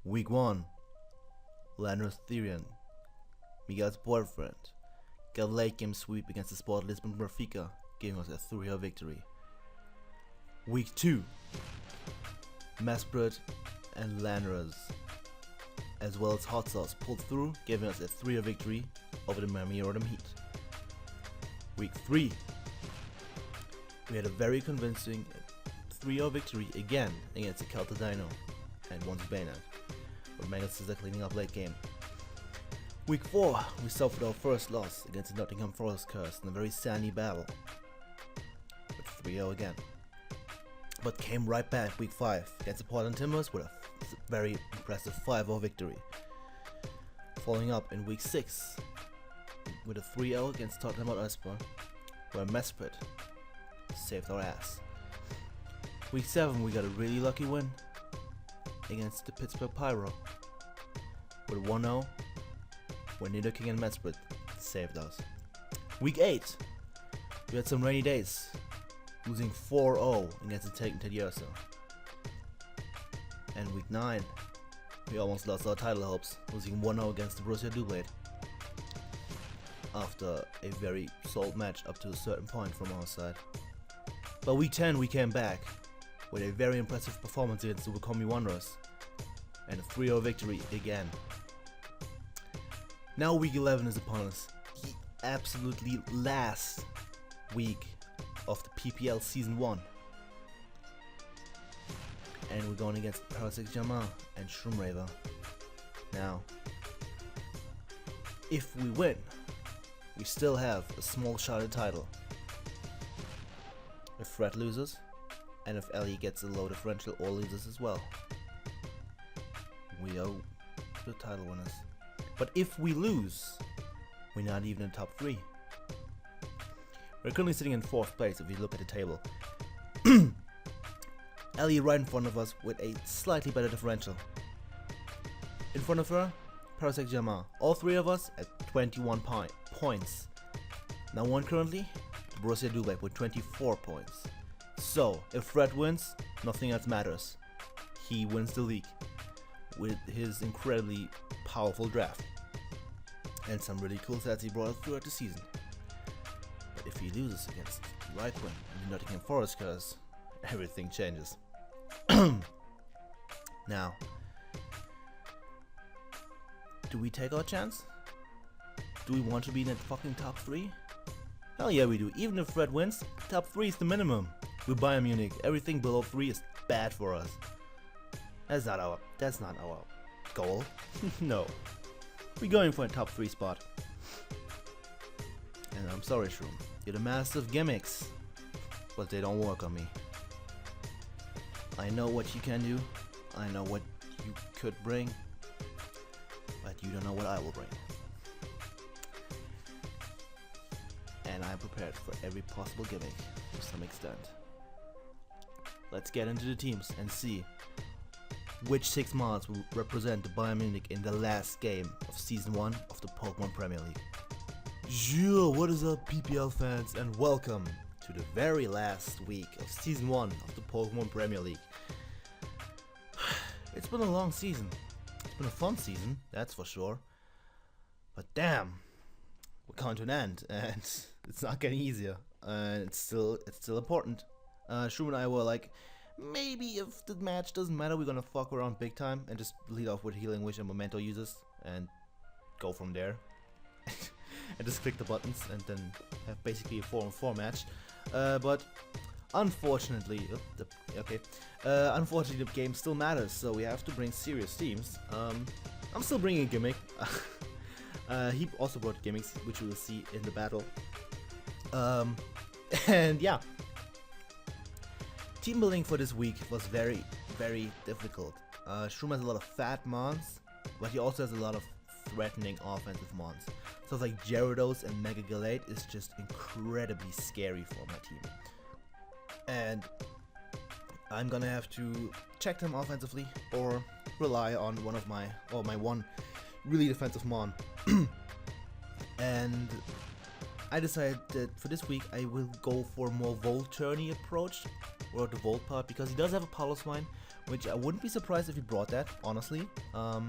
Week 1, Landers Therian, Miguel's boyfriend, got a late game sweep against the Sport Lisbon Benfica, giving us a 3-0 victory. Week 2, Mesprit and Landers, as well as Hot Sauce, pulled through, giving us a 3-0 victory over the Miami Heat. Week 3, we had a very convincing 3-0 victory again against the Celta Dino and once Bayern, but Mewnich is cleaning up late game. Week 4, we suffered our first loss against the Nottingham Forest Curse in a very sandy battle, with 3-0 again. But came right back week 5 against the Portland Timbers with a very impressive 5-0 victory. Following up in week 6 with a 3-0 against Tottenham Hotspur, where Mesprit saved our ass. Week 7 we got a really lucky win against the Pittsburgh Pyro with 1-0, where Niederking and Mesprit saved us. Week 8 we had some rainy days, losing 4-0 against the Taken Tedioso. And week 9 we almost lost our title hopes, losing 1-0 against the Borussia Dublin after a very solid match up to a certain point from our side. But week 10 we came back with a very impressive performance against the Wycombe Wanderers and a 3-0 victory again. Now week 11 is upon us, the absolutely last week of the PPL Season 1. And we're going against Parasect, Germain and Shroomraver. Now, if we win, we still have a small shot at title. If Fred loses, and if Ellie gets a low differential or loses as well, we are the title winners. But if we lose, we're not even in top 3. We're currently sitting in 4th place if you look at the table. Ellie right in front of us with a slightly better differential. In front of her, Parasect Germain. All 3 of us at 21 points. Now one currently, Borussia Dubai with 24 points. So, if Fred wins, nothing else matters. He wins the league with his incredibly powerful draft and some really cool stats he brought throughout the season. But if he loses against Lyquin and the Nottingham Forest Curse, everything changes. Now, do we take our chance? Do we want to be in that fucking top 3? Hell yeah we do. Even if Fred wins, top 3 is the minimum. We're Bayern Munich. Everything below 3 is bad for us. That's not our goal. No. We're going for a top 3 spot. And I'm sorry, Shroom. You're the master of gimmicks, but they don't work on me. I know what you can do. I know what you could bring, but you don't know what I will bring. And I'm prepared for every possible gimmick to some extent. Let's get into the teams and see which 6 mods will represent the Bayern Munich in the last game of Season 1 of the Pokemon Premier League. Yo, what is up PPL fans, and welcome to the very last week of Season 1 of the Pokemon Premier League. It's been a long season. It's been a fun season, that's for sure. But damn, we're coming to an end, and it's not getting easier. And it's still important. Shroom and I were like, maybe if the match doesn't matter, we're gonna fuck around big time and just lead off with Healing Wish and Memento uses and go from there. And just click the buttons and then have basically a 4-on-4 match. But unfortunately, unfortunately the game still matters, so we have to bring serious teams. I'm still bringing a gimmick. He also brought gimmicks, which we will see in the battle. And yeah, team building for this week was very, very difficult. Shroom has a lot of fat mons, but he also has a lot of threatening offensive mons. Stuff like Gyarados and Mega Galate is just incredibly scary for my team. And I'm gonna have to check them offensively or rely on my one really defensive mon. And I decided that for this week I will go for a more Volturny approach, or the Volt part, because he does have a Piloswine, which I wouldn't be surprised if he brought that, honestly. But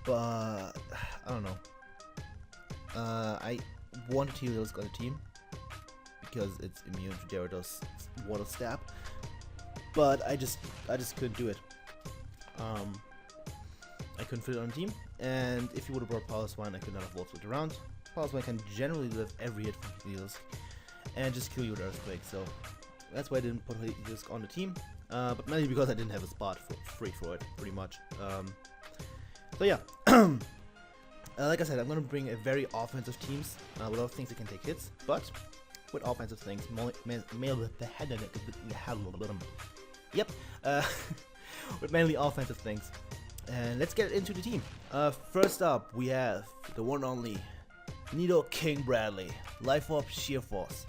I don't know. I wanted Helios on the team because it's immune to Gyarados Water Stab, but I just couldn't do it. I couldn't fit it on the team, and if he would have brought Power Swine, I could not have Volt Switch around. Power Swine can generally live every hit from Helios and just kill you with Earthquake, so that's why I didn't put Helios on the team. But mainly because I didn't have a spot free for it, pretty much. So yeah, like I said, I'm gonna bring a very offensive teams with a lot of things that can take hits, but with offensive things. Yep, with mainly offensive things. And let's get into the team. First up, we have the one and only Nidoking Bradley, Life Orb, Sheer Force,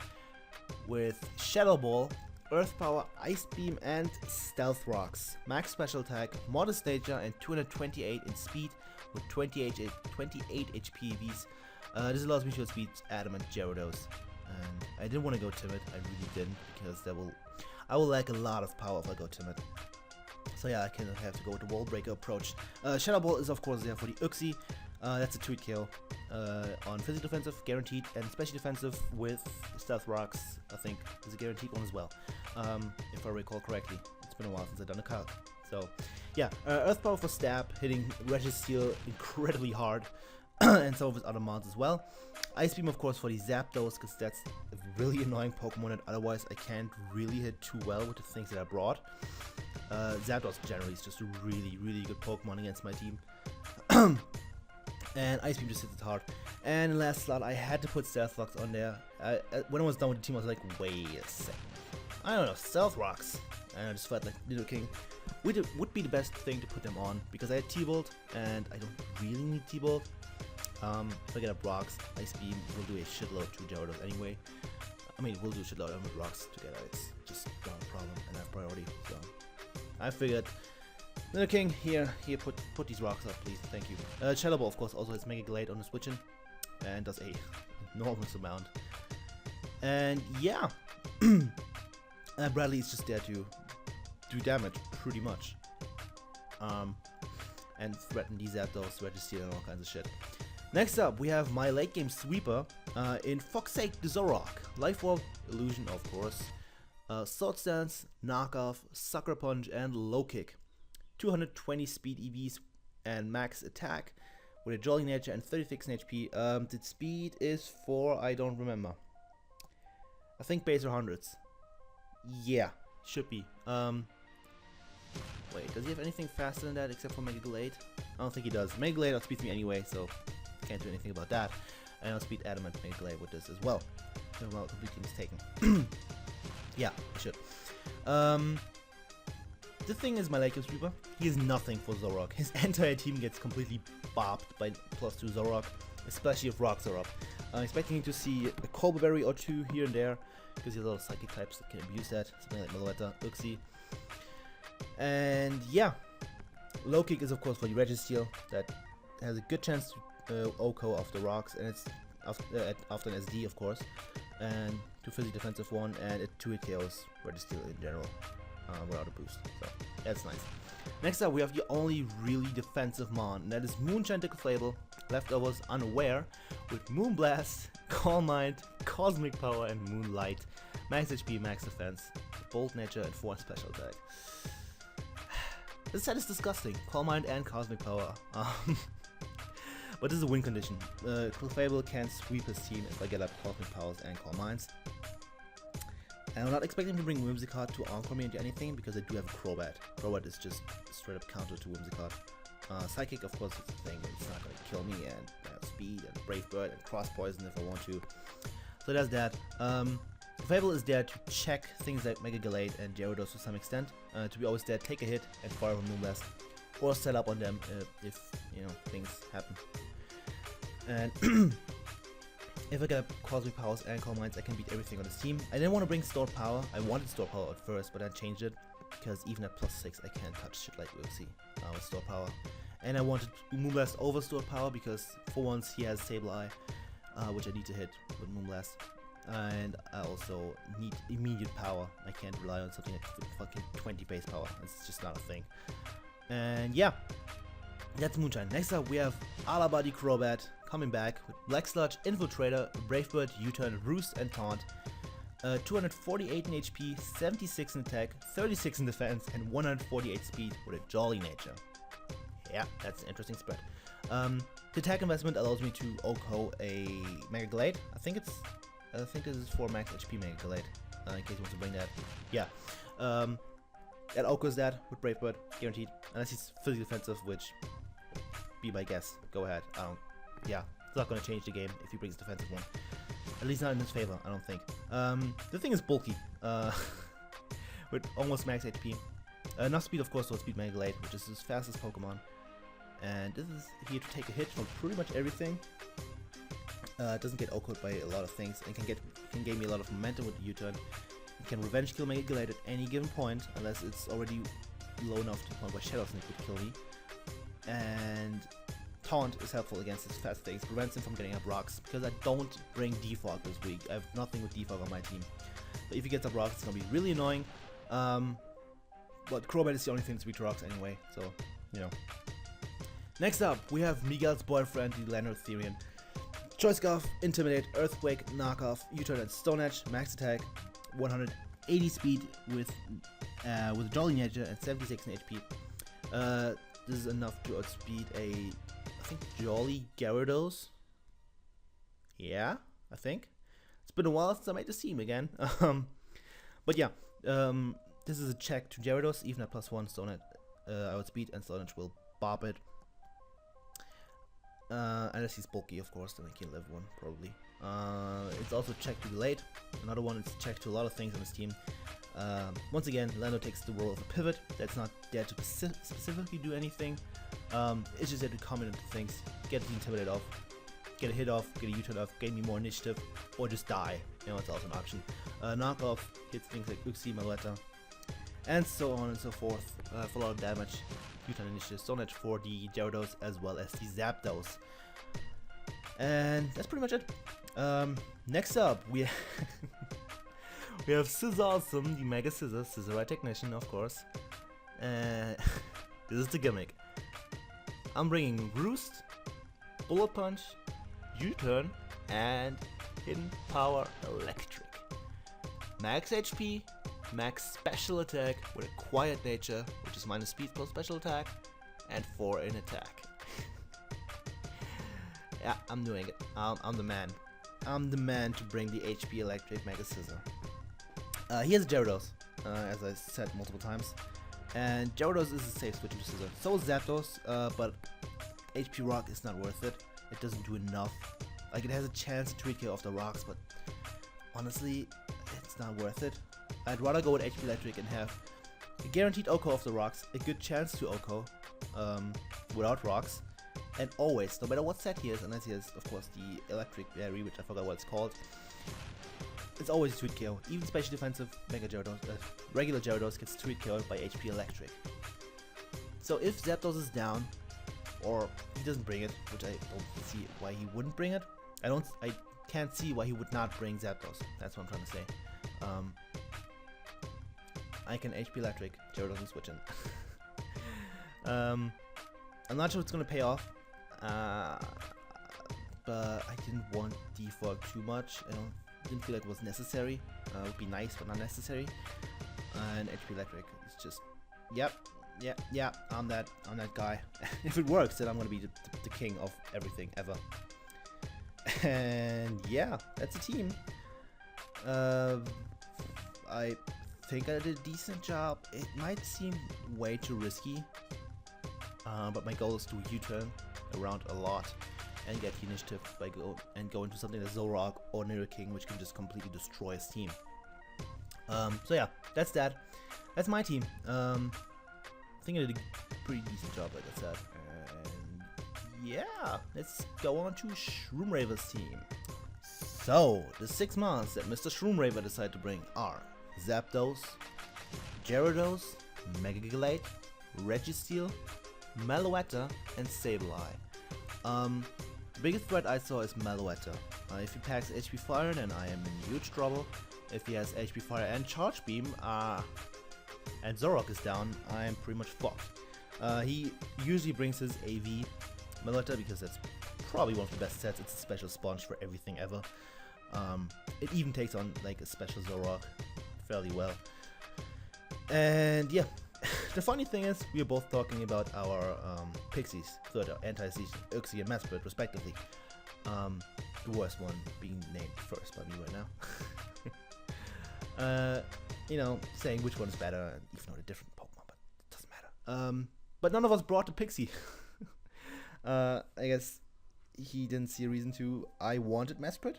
with Shadow Ball, Earth Power, Ice Beam, and Stealth Rocks. Max Special Attack, Modest Nature, and 228 in speed with 28 HP EVs. This allows me to outspeed Adamant Gyarados. And I didn't want to go Timid, I really didn't, because I will lack a lot of power if I go Timid. So yeah, I kind of have to go with the Wall Breaker approach. Shadow Ball is of course there for the Uxie. That's a 2-kill on physical defensive, guaranteed, and special defensive with Stealth Rocks, I think, is a guaranteed one as well. If I recall correctly. It's been a while since I've done a calc. So yeah, Earth Power for Stab, hitting Registeel incredibly hard, and some of his other mods as well. Ice Beam of course for the Zapdos, because that's a really annoying Pokemon that otherwise I can't really hit too well with the things that I brought. Zapdos generally is just a really good Pokemon against my team. And Ice Beam just hits it hard. And last slot, I had to put Stealth Rocks on there. When I was done with the team, I was like, wait a second. I don't know, Stealth Rocks. And I just felt like Nidoking would be the best thing to put them on, because I had T-Bolt, and I don't really need T-Bolt. If I get up Rocks, Ice Beam will do a shitload to Gyarados anyway. I mean, we'll do a shitload of Rocks together. It's just not a problem, and I have priority, so I figured, Nidoking, here, put these rocks up, please, thank you. Shadow Ball, of course, also has Mega Glade on the switching, and does a enormous amount. And yeah, Bradley is just there to do damage, pretty much. And threaten these Zapdos, Registeel, and all kinds of shit. Next up, we have my late game sweeper in Fox's Sake the Zoroark. Life Orb, Illusion, of course. Sword Stance, Knockoff, Sucker Punch, and Low Kick. 220 speed EVs and max attack with a Jolly Nature and 36 HP. The speed is for, I don't remember. I think base or hundreds. Yeah, should be. Wait, does he have anything faster than that except for Mega Glade? I don't think he does. Mega Glade outspeeds me anyway, so can't do anything about that. And I'll speed Adamant Mega Glade with this as well. So, well, completely mistaken. Yeah, I should. The thing is, my late game sweeper, he is nothing for Zoroark. His entire team gets completely bopped by +2 Zoroark, especially if rocks are up. I'm expecting to see a Colbur Berry or two here and there, because he has a lot of psychic types that can abuse that, something like Meloetta, Uxie. And yeah, Low Kick is of course for the Registeel, that has a good chance to OHKO off the rocks, and it's after an SD of course, and 2 physical defensive 1, and it 2 KOs Registeel in general. Without a boost, so that's nice. Next up, we have the only really defensive mon, and that is Moonshine Declafable, Leftovers Unaware, with Moonblast, Calm Mind, Cosmic Power, and Moonlight. Max HP, max defense, Bold Nature, and 4 special attack. This set is disgusting. Calm Mind and Cosmic Power. But this is a win condition. Clefable can sweep his team if I get up Cosmic Powers and Calm Minds. And I'm not expecting to bring Whimsicott to Encore me into anything, because I do have a Crobat. Crobat is just straight up counter to Whimsicott. Psychic, of course, is a thing, it's not going to kill me, and I have Speed, and Brave Bird, and Cross Poison if I want to. So that's that. Fable is there to check things like Mega Glade and Gyarados to some extent, to be always there, take a hit, and fire from Moonblast, or set up on them if, you know, things happen. And if I get Cosmic Powers and Calm Minds, I can beat everything on this team. I didn't want to bring Stored Power. I wanted Stored Power at first, but I changed it, because even at +6, I can't touch shit like Uxie with Stored Power. And I wanted Moonblast over Stored Power, because for once he has Sableye, which I need to hit with Moonblast. and I also need immediate power. I can't rely on something like fucking 20 base power. It's just not a thing. And yeah, that's Moonshine. Next up we have Alabadi Crobat coming back with Black Sludge, Infiltrator, Bravebird, U-Turn, Roost, and Taunt. 248 in HP, 76 in attack, 36 in defense, and 148 speed with a Jolly nature. Yeah, that's an interesting spread. The attack investment allows me to OHKO a Mega Glade. I think this is for max HP Mega Glade. In case you want to bring that. Yeah. That OHKOs that with Bravebird, guaranteed. Unless he's fully defensive, which be my guess. Go ahead. Yeah, it's not gonna change the game if he brings a defensive one. At least not in his favor, I don't think. The thing is bulky, with almost max HP. Enough speed, of course, to speed Mega Glade, which is his fastest Pokemon. And this is here to take a hit from pretty much everything. Doesn't get OHKO'd by a lot of things, and can gain me a lot of momentum with the U-turn. It can revenge kill Mega Glade at any given point, unless it's already low enough to the point where Shadow Sneak would kill me. And Taunt is helpful against his fast things, prevents him from getting up rocks, because I don't bring Defog this week. I have nothing with Defog on my team. But if he gets up rocks, it's gonna be really annoying. But Crobat is the only thing that's weak to rocks anyway, so, you know. Next up, we have Miguel's boyfriend, the Lander Therian. Choice Scarf, Intimidate, Earthquake, Knockoff, U-Turn and Stone Edge, max attack, 180 speed with a Jolly nature and 76 in HP. This is enough to outspeed I think Jolly Gyarados. Yeah, I think. It's been a while since I made this team again. But yeah, this is a check to Gyarados, even at +1 Stone Edge outspeed, and Stone Edge will bop it. Unless he's bulky, of course, then I can live one, probably. It's also check to Delayed. Another one is check to a lot of things on this team. Once again, Lando takes the role of a pivot. That's not there to specifically do anything. It's just there to comment into things, get the Intimidate off, get a hit off, get a U-turn off, gain me more initiative, or just die. You know, it's also an option. Knockoff hits things like Uxie, Malueta, and so on and so forth for a lot of damage. U-turn initiative, Stone Edge for the Gyarados as well as the Zapdos. And that's pretty much it. Next up, we we have Scissorsome, the Mega Scissor, Scissorite Technician, of course. This is the gimmick. I'm bringing Roost, Bullet Punch, U-turn, and Hidden Power Electric. Max HP, max special attack with a quiet nature, which is minus speed plus special attack, and 4 in attack. Yeah, I'm doing it. I'm the man. I'm the man to bring the HP Electric Mega Scissor. He has Gyarados, as I said multiple times. And Gyarados is a safe switch to Scissor. So is Zapdos, but HP Rock is not worth it. It doesn't do enough. Like, it has a chance to 3K off the rocks, but honestly, it's not worth it. I'd rather go with HP Electric and have a guaranteed OHKO off the rocks, a good chance to OHKO without rocks, and always, no matter what set he is, unless he has, of course, the Electric Berry, which I forgot what it's called, it's always a 2-KO. Even special defensive Mega Gyarados, regular Gyarados gets 2-KO'd by HP Electric. So if Zapdos is down, or he doesn't bring it, which I don't see why he wouldn't bring it, I can't see why he would not bring Zapdos. That's what I'm trying to say. I can HP Electric, Gyarados and switch in. I'm not sure if it's gonna pay off, but I didn't want Defog too much. I didn't feel like it was necessary. It would be nice, but not necessary. And HP Electric is just, yep, I'm that guy. If it works, then I'm gonna be the king of everything ever. And yeah, that's a team. I think I did a decent job. It might seem way too risky, but my goal is to U-turn around a lot and get the initiative by go into something like Zoroark or Nidoking, which can just completely destroy his team. So yeah, that's that. That's my team. I think I did a pretty decent job, like I said. And yeah, let's go on to Shroomraver's team. So, the 6 monsters that Mr. Shroomraver decided to bring are Zapdos, Gyarados, Mega Galate, Registeel, Malueta, and Sableye. The biggest threat I saw is Melouetta. If he packs HP Fire, then I am in huge trouble. If he has HP Fire and Charge Beam, and Zorok is down, I am pretty much fucked. He usually brings his AV Melouetta because that's probably one of the best sets. It's a special sponge for everything ever. It even takes on like a special Zorok fairly well. And yeah, the funny thing is we are both talking about our Pixies, third anti-siege, Uxie and Mesprit respectively. The worst one being named first by me right now. You know, saying which one is better, even though they're different Pokemon, but it doesn't matter. But none of us brought the Pixie. I guess he didn't see a reason to. I wanted Mesprit,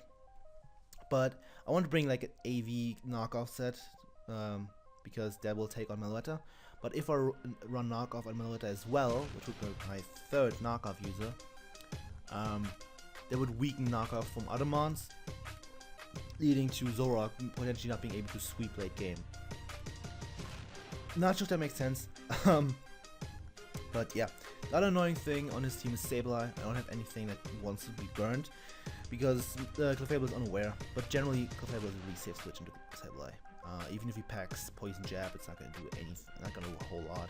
but I want to bring like an AV knockoff set, because that will take on Melouetta. But if I run knockoff on Melouetta as well, which would be my third knockoff user, that would weaken knockoff from other mons, leading to Zorok potentially not being able to sweep late game. Not sure if that makes sense. But yeah, the other annoying thing on his team is Sableye. I don't have anything that wants to be burned because Clefable is unaware, but generally Clefable is a really safe switch into Sableye. Even if he packs Poison Jab, it's not gonna do anything, not gonna do a whole lot.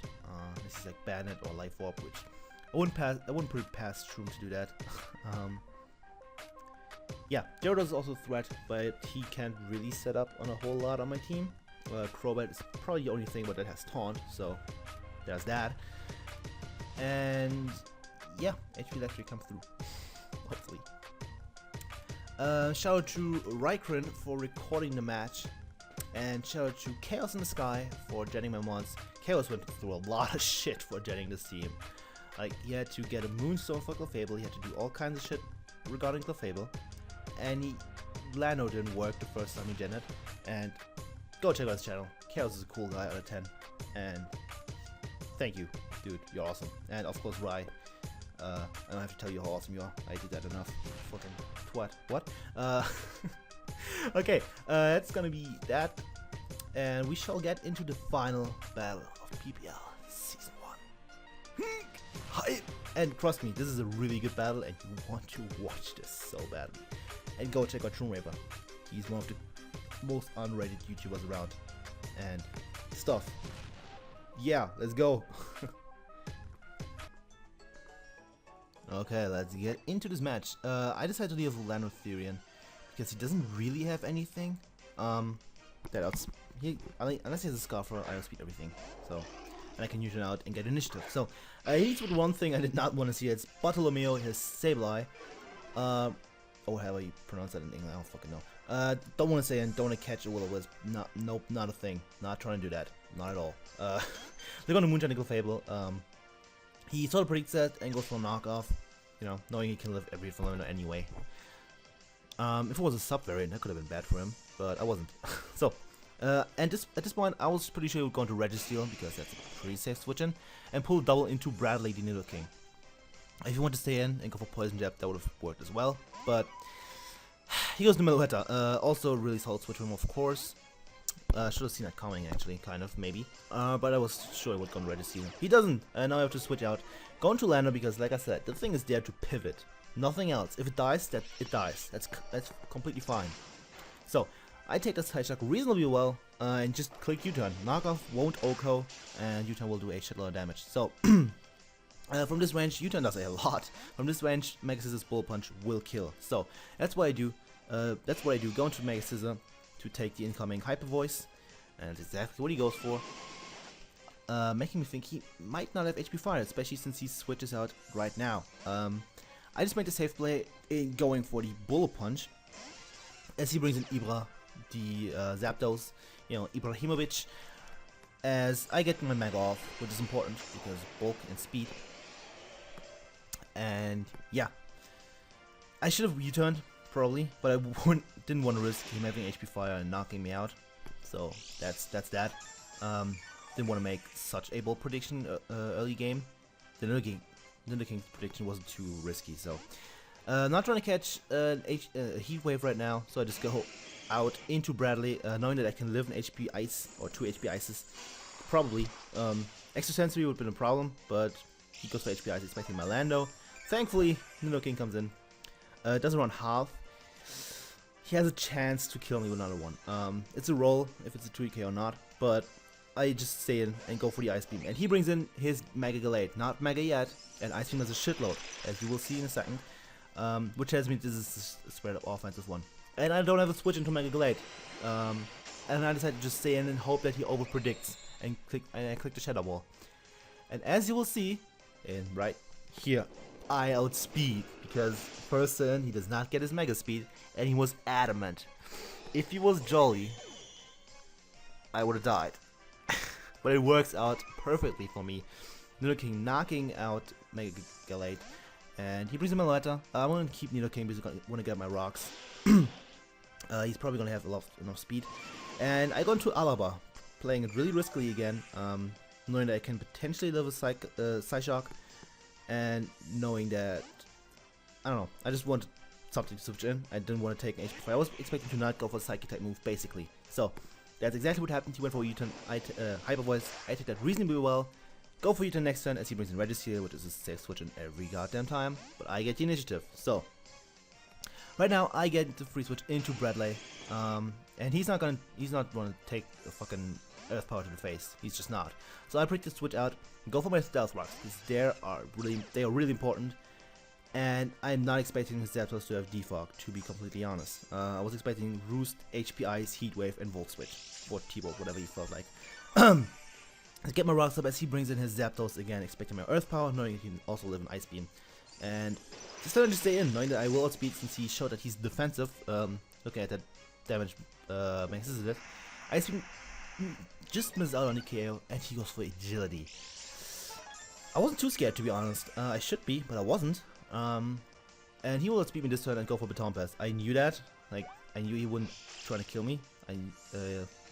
This is like Bandit or Life Orb, which I wouldn't put it past Shroom to do that. Yeah, Gyarados is also a threat, but he can't really set up on a whole lot on my team. Crobat is probably the only thing, but that has Taunt, so there's that. And yeah, HP Electric comes through, hopefully. Shout out to Rykrin for recording the match, and shout out to Chaos in the Sky for jetting my mons. Chaos went through a lot of shit for jetting this team. Like, he had to get a Moonstone for Clefable, he had to do all kinds of shit regarding Clefable, and Lano didn't work the first time he jetted. And go check out his channel. Chaos is a cool guy out of 10, and thank you, dude, you're awesome. And of course Rai, I don't have to tell you how awesome you are, I did that enough. Fucking twat. What? Okay, that's gonna be that, and we shall get into the final battle of PPL Season 1. Hi! And trust me, this is a really good battle, and you want to watch this so badly. And go check out Shroomraver. He's one of the most unrated YouTubers around. And stuff. Yeah, let's go. Okay, let's get into this match. I decided to leave Lano Therian because he doesn't really have anything. Unless he has a Scarfer, I outspeed everything. So, and I can use it out and get initiative. So, he needs with one thing I did not want to see. It's Bartolomeo, his Sableye. Or however you pronounce that in English, I don't fucking know. Don't want to say and don't want to catch a Will-O-Wisp. Nope, not a thing. Not trying to do that. Not at all. They're going to Moonshine and Clefable. He sort of predicts that and goes for a knockoff. You know, knowing he can live every phenomenon anyway. If it was a sub variant, that could have been bad for him, but I wasn't. So, and at this point, I was pretty sure he would go into Registeel because that's a pretty safe switch in, and pull double into Bradley the Nidoking. If you want to stay in and go for Poison Jab, that would have worked as well, but he goes to Melouetta. Also a really solid switch from him, of course. Should have seen that coming, actually, kind of, maybe. But I was sure he would go on Registeel. He doesn't, and now I have to switch out. Go into Lando because, like I said, the thing is there to pivot. Nothing else. If it dies, it dies. That's completely fine. So, I take this High Shock reasonably well, and just click U-turn. Knockoff won't OHKO, and U-turn will do a shitload of damage. So, from this range, U-turn does a lot. From this range, Mega Scissors Bullet Punch will kill. So, that's what I do. Go into Mega Scissor to take the incoming Hyper Voice, and that's exactly what he goes for. Making me think he might not have HP Fire, especially since he switches out right now. I just made the safe play in going for the Bullet Punch, as he brings in Ibra, the Zapdos, you know, Ibrahimovic, as I get my Mega off, which is important because bulk and speed. And yeah, I should have U-turned probably, but I didn't want to risk him having HP Fire and knocking me out. So that's that. Didn't want to make such a bold prediction early game. The Nidoking prediction wasn't too risky, so not trying to catch a Heat Wave right now. So I just go out into Bradley, knowing that I can live in HP Ice or 2 HP Ices, probably. Extrasensory would have been a problem, but he goes for HP Ice, expecting my Lando. Thankfully, Nidoking comes in, doesn't run half. He has a chance to kill me with another one. It's a roll if it's a 2k or not, but I just stay in and go for the Ice Beam. And he brings in his Mega Gallade, not Mega yet, and Ice Beam has a shitload, as you will see in a second, which tells me this is a straight up offensive one. And I don't have a switch into Mega Gallade, and I decided to just stay in and hope that he over predicts, and I click the Shadow Wall. And as you will see, in right here, I outspeed, because first turn he does not get his Mega Speed, and he was adamant. If he was jolly, I would have died. But it works out perfectly for me. Nidoking knocking out Mega Gallade, and he brings in Meloetta. I want to keep Nidoking because I want to get my rocks. He's probably going to have enough speed. And I go into Alaba, playing it really riskily again, knowing that I can potentially live a Psyshock, and knowing that, I don't know, I just wanted something to switch in. I didn't want to take an HP. I was expecting to not go for a Psychic type move, basically. So, that's exactly what happened. He went for a U-turn, Hyper Voice. I take that reasonably well. Go for U-turn next turn as he brings in Registeel, which is a safe switch in every goddamn time. But I get the initiative. So, right now I get the free switch into Bradley. And he's not gonna take the fucking Earth Power to the face. He's just not. So I break the switch out and go for my Stealth Rocks, because they are really important. And I'm not expecting his Zapdos to have Defog, to be completely honest. I was expecting Roost, HP Ice, Heat Wave, and Volt Switch. Or T-Bolt, whatever you felt like. I get my rocks up as he brings in his Zapdos again, expecting my Earth Power, knowing he can also live in Ice Beam. And just starting to stay in, knowing that I will outspeed since he showed that he's defensive. Looking at that damage Max is it. Ice Beam just missed out on the KO, and he goes for Agility. I wasn't too scared, to be honest. I should be, but I wasn't. And he will outspeed me this turn and go for Baton Pass. I knew that. Like, I knew he wouldn't try to kill me.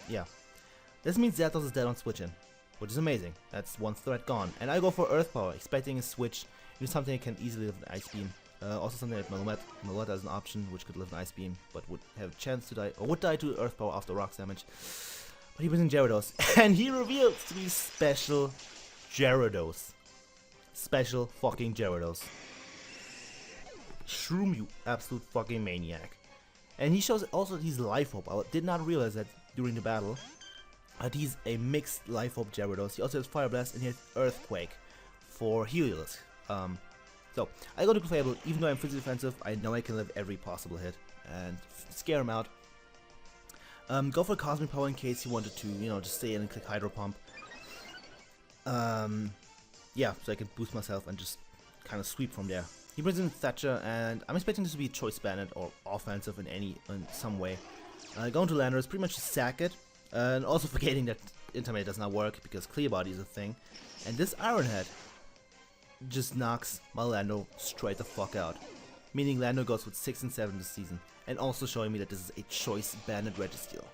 Yeah. This means Zapdos is dead on switch in, which is amazing. That's one threat gone. And I go for Earth Power, expecting a switch into something that can easily live in Ice Beam. Also something like Meloetta is an option, which could live in Ice Beam, but would have a chance to die, or would die to Earth Power after Rocks damage. But he brings in Gyarados, and he reveals to be special Gyarados. Special fucking Gyarados. Shroom, you absolute fucking maniac. And he shows also that he's Life Orb. I did not realize that during the battle. But he's a mixed Life Orb Gyarados. He also has Fire Blast and he has Earthquake for Helios. So I go to Playable. Even though I'm physically defensive, I know I can live every possible hit and scare him out. Go for Cosmic Power in case he wanted to, just stay in and click Hydro Pump. Yeah, so I can boost myself and just kind of sweep from there. He brings in Thatcher, and I'm expecting this to be Choice Bandit or offensive in some way. Going to Landorus, pretty much sack it, and also forgetting that Intermediate does not work because Clear Body is a thing. And this Iron Head just knocks my Lando straight the fuck out. Meaning Lando goes with 6 and 7 this season, and also showing me that this is a Choice Bandit Registeel.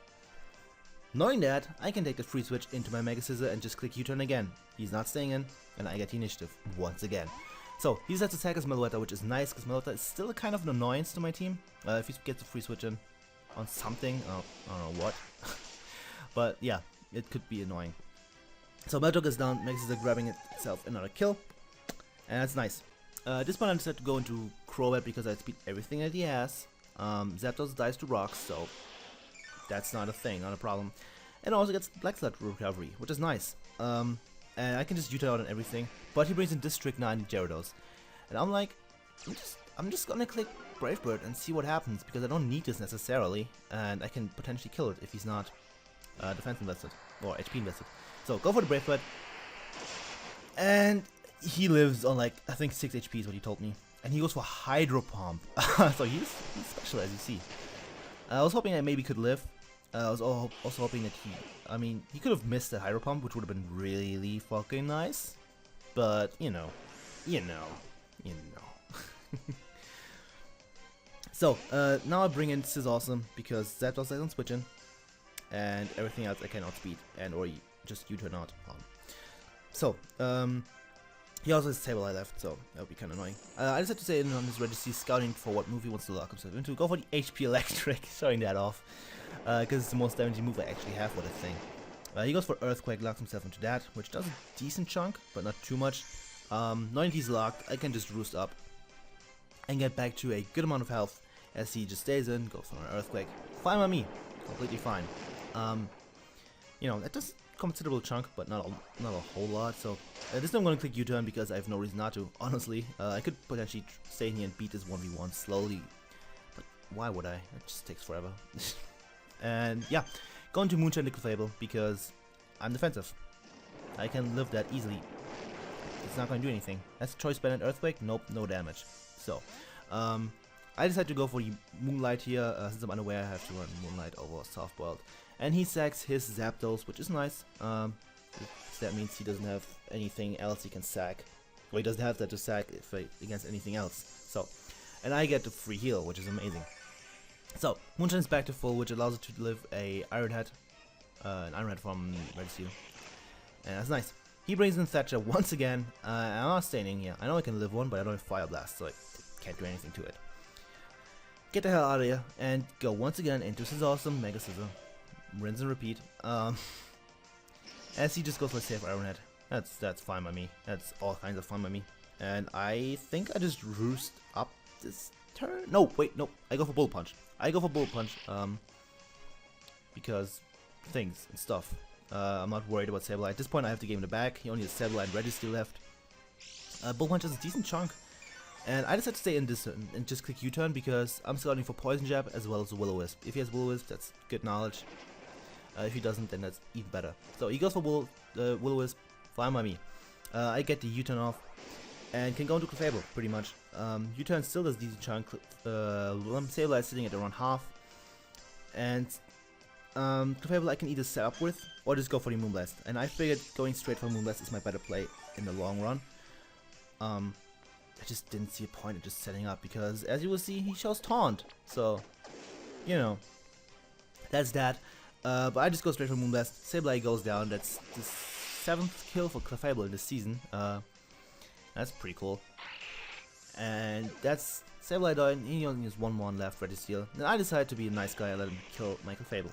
Knowing that, I can take the free switch into my Mega Scissor and just click U-turn again. He's not staying in, and I get the initiative once again. So, he decides to attack as Meloetta, which is nice, because Meloetta is still a kind of an annoyance to my team. If he gets a free switch in on something, I don't know what. But yeah, it could be annoying. So Meloetta goes down, Mega Scissor grabbing itself another kill. And that's nice. This point I decided to go into Crobat because I speed everything that he has. Zapdos dies to rocks, so that's not a thing, not a problem. And also gets Black Sludge recovery, which is nice. And I can just U-turn out on everything. But he brings in District 9 Gyarados. And I'm like, I'm just gonna click Brave Bird and see what happens, because I don't need this necessarily. And I can potentially kill it if he's not defense invested, or HP invested. So go for the Brave Bird. And he lives on like, I think 6 HP is what he told me. And he goes for Hydro Pump. So he's special, as you see. I was hoping I maybe could live. I was also hoping that he could have missed the Hydro Pump, which would have been really fucking nice. But, you know. So, now I bring in Awesome because Zapdos doesn't switch in. And everything else I can outspeed or just U-turn out on. So, he also has Sableye left, so that would be kind of annoying. I decided to say in on his registry, scouting for what move he wants to lock himself into. Go for the HP Electric, showing that off. Because it's the most damaging move I actually have for this thing. He goes for Earthquake, locks himself into that, which does a decent chunk, but not too much. Knowing he's locked, I can just roost up. and get back to a good amount of health as he just stays in, goes for an Earthquake. Fine by me, completely fine. You know, that does considerable chunk, but not a whole lot. So this time I'm going to click U-turn because I have no reason not to. Honestly, I could potentially stay here and beat this 1v1 slowly, but why would I? It just takes forever. And yeah, going to Moonshine Liquid Fable because I'm defensive. I can live that easily. It's not going to do anything. That's Choice Band and Earthquake. Nope, no damage. So, I decided to go for the Moonlight here. Since I'm unaware, I have to run Moonlight over Softboiled. And he sacks his Zapdos, which is nice. That means he doesn't have anything else he can sack. Well, he doesn't have that to sack against anything else. So, and I get the free heal, which is amazing. So, Moonshine is back to full, which allows it to live an Iron Head from Red Seal. And that's nice. He brings in Thatcher once again. I'm not staying in here. I know I can live one, but I don't have Fire Blast, so I can't do anything to it. Get the hell out of here and go once again into Scissor Awesome, Mega Scissor. Rinse and repeat. As he just goes for Safe Iron Head. That's fine by me. That's all kinds of fun by me. And I think I just roost up this turn. No, wait, no. I go for Bullet Punch. Because things and stuff. I'm not worried about Sableye. At this point I have to give him the back. He only has Sableye and Registeel left. Bullet Punch is a decent chunk. And I decided to stay in this turn and just click U-turn because I'm scouting for Poison Jab as well as Will-O-Wisp. If he has Will-O-Wisp, that's good knowledge. If he doesn't, then that's even better. So he goes for Will-O-Wisp, fine by me. I get the U-turn off and can go into Clefable pretty much. U-turn still does decent chunk. Sableye is sitting at around half. And Clefable I can either set up with or just go for the Moonblast. And I figured going straight for Moonblast is my better play in the long run. I just didn't see a point in just setting up because, as you will see, he shows Taunt. So, you know, that's that. But I just go straight for Moonblast. Sableye goes down. That's the 7th kill for Clefable in this season. That's pretty cool. And that's Sableye died. He only has one left, Registeel. And I decided to be a nice guy and let him kill my Clefable.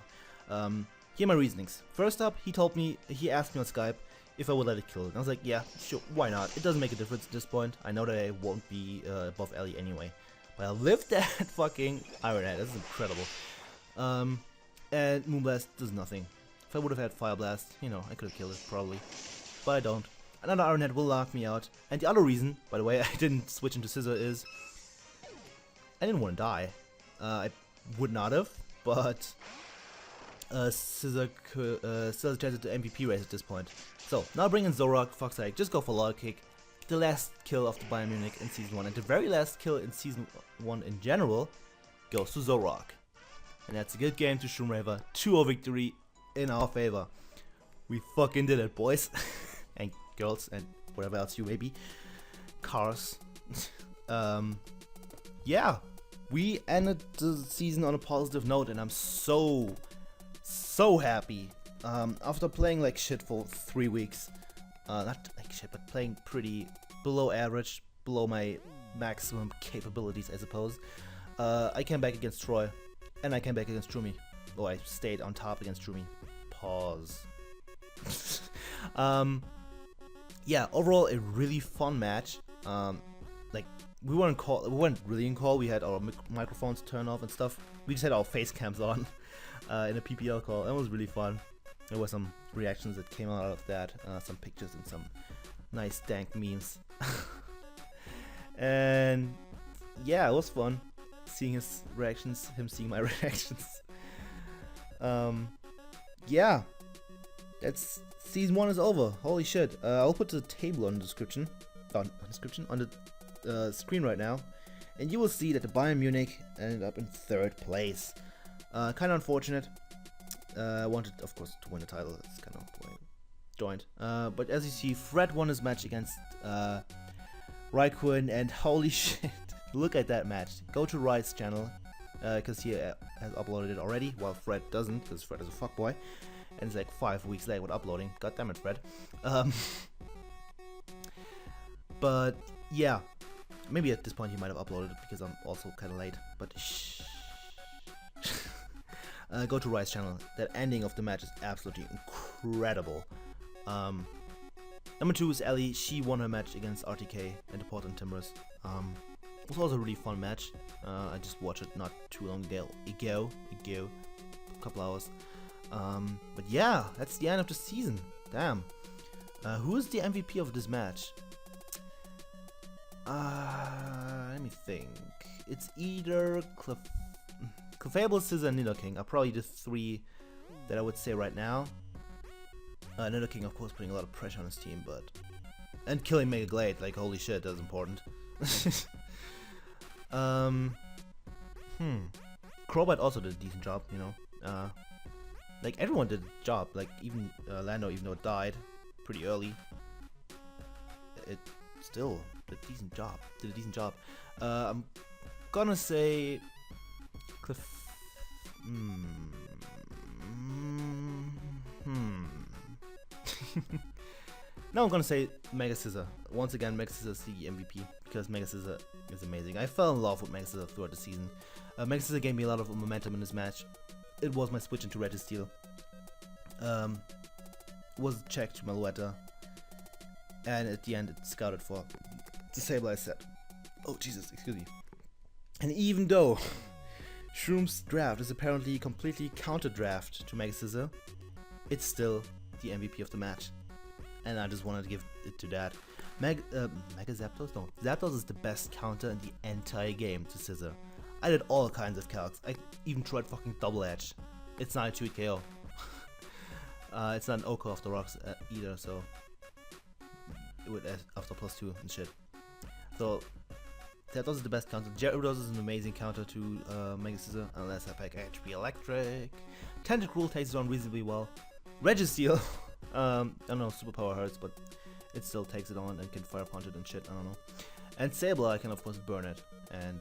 Here are my reasonings. First up, he asked me on Skype if I would let it kill it. And I was like, yeah, sure, why not? It doesn't make a difference at this point. I know that I won't be above Ellie anyway. But I lived that fucking Iron Head. This is incredible. And Moonblast does nothing. If I would have had Fire Blast, you know, I could have killed it, probably. But I don't. Another Iron Head will lock me out. And the other reason, by the way, I didn't switch into Scissor is I didn't want to die. I would not have, but Scissor still has a chance to MVP race at this point. So, now bring in Zoroark, Fox Egg, just go for Log Kick. The last kill of the Bayern Mewnich in Season 1, and the very last kill in Season 1 in general, goes to Zoroark. And that's a good game to Shroomraver. 2-0 victory in our favor. We fucking did it, boys. And girls, and whatever else you may be. Cars. Yeah. We ended the season on a positive note, and I'm so happy. After playing like shit for 3 weeks, not like shit, but playing pretty below average, below my maximum capabilities, I suppose, I came back against Troy, and I came back against Trumi. Oh, I stayed on top against Trumi. Pause. Yeah, overall a really fun match. Like we weren't really in call. We had our microphones turned off and stuff. We just had our face cams on in a PPL call. That was really fun. There were some reactions that came out of that, some pictures and some nice dank memes. And yeah, it was fun seeing his reactions, him seeing my reactions. Yeah, that's season 1 is over. Holy shit! I'll put the table on the description, on the screen right now, and you will see that the Bayern Munich ended up in 3rd place. Kind of unfortunate. I wanted, of course, to win the title. That's kind of why I joined. But as you see, Fred won his match against Raikkonen, and holy shit, look at that match. Go to Riot's channel, because he has uploaded it already, while Fred doesn't, because Fred is a fuckboy, and it's like 5 weeks late with uploading. God damn it, Fred. But yeah, maybe at this point he might have uploaded it because I'm also kind of late. But shh. Go to Riot's channel. That ending of the match is absolutely incredible. Number 2 is Ellie. She won her match against RTK and the Portland Timbers. was also a really fun match. I just watched it not too long ago, a couple hours. But yeah, that's the end of the season. Damn. Who is the MVP of this match? Let me think. It's either Clefable, Scissor, and Nidoking are probably the three that I would say right now. Nidoking, of course, putting a lot of pressure on his team, and killing Mega Glade, like holy shit, that's important. Crobat also did a decent job, you know. Like everyone did a job, like even Lando, even though it died pretty early, it still did a decent job. I'm gonna say No, I'm gonna say Mega Scissor. Once again, Mega Scissor is the MVP because Mega Scissor is amazing. I fell in love with Mega Scissor throughout the season. Mega Scissor gave me a lot of momentum in this match. It was my switch into Red to Steel. Was checked to Meluetta, and at the end it scouted for the Sableye set. Oh Jesus, excuse me. And even though Shroom's draft is apparently completely counter draft to Mega Scissor, it's still the MVP of the match. And I just wanted to give it to that. Mega Zapdos? No, Zapdos is the best counter in the entire game to Scissor. I did all kinds of calcs. I even tried fucking Double Edge. It's not a 2 KO. It's not an Oko off the rocks either, so it would after +2 and shit. So Zapdos is the best counter. Gyarados is an amazing counter to Mega Scissor, unless I pick HP Electric. Tentacruel takes it on reasonably well. Registeel, I don't know, superpower hurts, but it still takes it on and can fire punch it and shit, I don't know. And Sableye can of course burn it and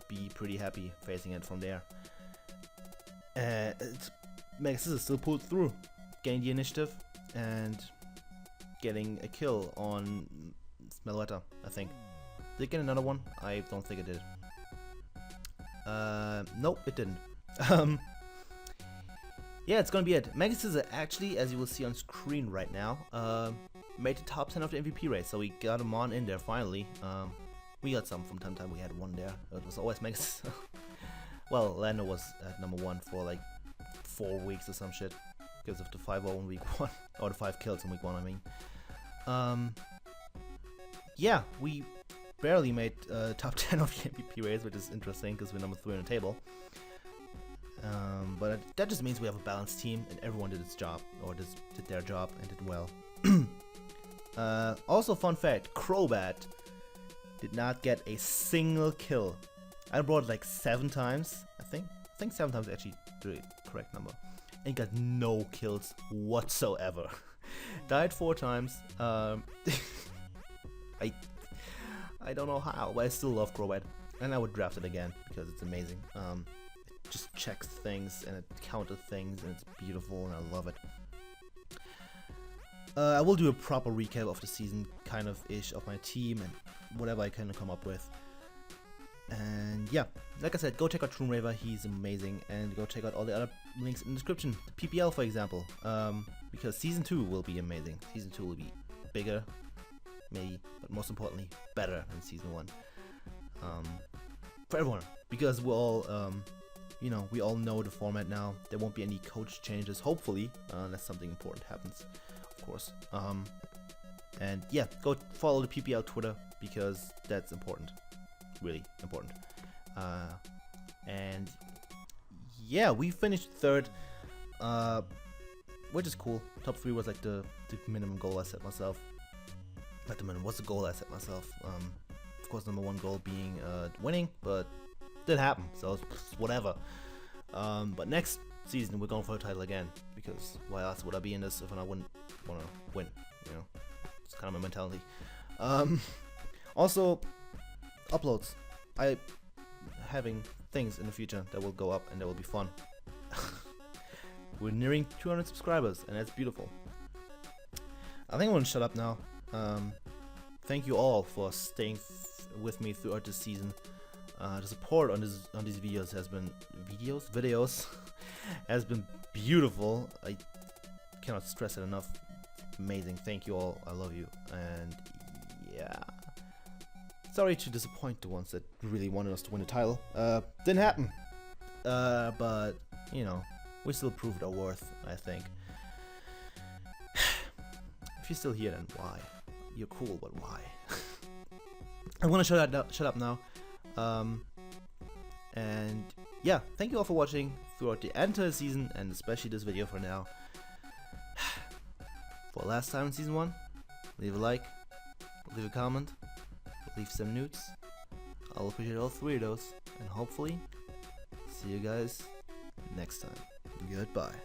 be pretty happy facing it from there. Mega Scissor still pulled through, gained the initiative and getting a kill on Meluetta, I think. Did it get another one? I don't think it did. Nope, it didn't. Yeah, it's gonna be it. Mega Scissor actually, as you will see on screen right now, made the top 10 of the MVP race, so we got him on in there finally. We got some from time to time, we had one there. It was always Mega Scissor. Well, Lando was at number 1 for like 4 weeks or some shit, because of the 5-0 in week 1, or the 5 kills in week 1, I mean. Yeah, we barely made top 10 of the MVP race, which is interesting because we're number 3 on the table. But that just means we have a balanced team and everyone did its job, or did their job and did well. Also, fun fact, Crobat did not get a single kill. I brought it like 7 times, I think 7 times is actually the correct number, and got no kills whatsoever. Died 4 times. I don't know how, but I still love Crobat, and I would draft it again because it's amazing. It just checks things and it counters things, and it's beautiful, and I love it. I will do a proper recap of the season, kind of ish, of my team and whatever I can come up with. And yeah, like I said, go check out Shroomraver, he's amazing, and go check out all the other links in the description. The PPL, for example, because Season 2 will be amazing. Season 2 will be bigger, maybe, but most importantly, better than Season 1. For everyone, because we're all, you know, we all know the format now. There won't be any coach changes, hopefully, unless something important happens, of course. And yeah, go follow the PPL Twitter, because that's important. Really important. And yeah, we finished 3rd, which is cool. Top 3 was like the minimum goal I set myself. Not the minimum, what's the goal I set myself? Of course, number 1 goal being winning, but it didn't happen, so it's whatever. But next season we're going for a title again, because why else would I be in this if I wouldn't want to win? You know, it's kind of my mentality. Also, uploads. I having things in the future that will go up and that will be fun. We're nearing 200 subscribers, and that's beautiful. I think I'm gonna shut up now. Thank you all for staying with me throughout this season. The support on these videos has been videos has been beautiful. I cannot stress it enough. Amazing. Thank you all. I love you. And yeah, Sorry to disappoint the ones that really wanted us to win the title. Didn't happen. But, you know, we still proved our worth, I think. If you're still here, then why? You're cool, but why? I'm gonna shut up now. And yeah, thank you all for watching throughout the entire season, and especially this video for now. For last time in season 1, leave a like, leave a comment, leave some nudes. I'll appreciate all 3 of those, and hopefully see you guys next time. Goodbye.